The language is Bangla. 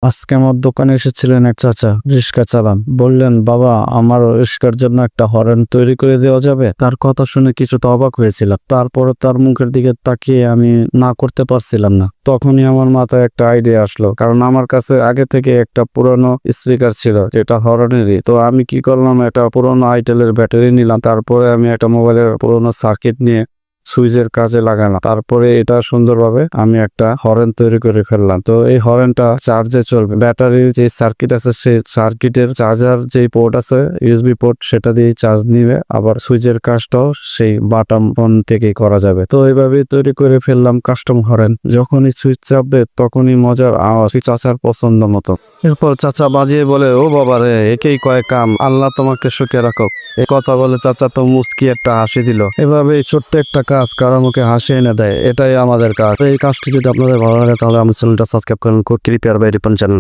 আজকে আমার দোকানে এসেছিলেন এক চাচা, রিক্সা চালান। বললেন, বাবা, আমার রিক্সার জন্য একটা হরেন তৈরি করে দেওয়া যাবে? তার কথা শুনে কিছুটা অবাক হয়েছিলাম। তারপরে তার মুখের দিকে তাকিয়ে আমি না করতে পারছিলাম না। তখনই আমার মাথায় একটা আইডিয়া আসলো, কারণ আমার কাছে আগে থেকে একটা পুরনো স্পিকার ছিল যেটা হরনেরই। তো আমি কি করলাম, একটা পুরোনো আইটেলের ব্যাটারি নিলাম। তারপরে আমি একটা মোবাইলের পুরোনো সার্কিট নিয়ে সুইচের কাজে লাগালাম। তারপরে এটা সুন্দরভাবে আমি একটা হরেন তৈরি করে ফেললাম। তো এই হরেনটা চার্জে চলবে। ব্যাটারির যে সার্কিট আছে, সেই সার্কিটের চার্জার যে পোর্ট আছে, ইউএসবি পোর্ট, সেটা দিয়ে চার্জ নিবে। আবার সুইচের কাজটাও সেই বাটাম ফোন থেকেই করা যাবে। তো এইভাবেই তৈরি করে ফেললাম কাস্টম হরেন। যখনই সুইচ চাপবে তখনই মজার আওয়াজ, চাচার পছন্দ মতো। এরপর চাচা বাজিয়ে বলে, ও বাবা রে, একেই কয় কাম, আল্লাহ তোমাকে সুখে রাখো। এই কথা বলে চাচা তো মুচকি একটা হাসি দিল। এভাবে ছোট্ট একটা কাজ কারো মুখে হাসি এনে দেয়, এটাই আমাদের কাজ। এই কাজটি যদি আপনাদের ভালো লাগে তাহলে আমার চ্যানেলটা সাবস্ক্রাইব করেন। কুড ক্রিপিয়ার বাই রিপন চ্যানেল।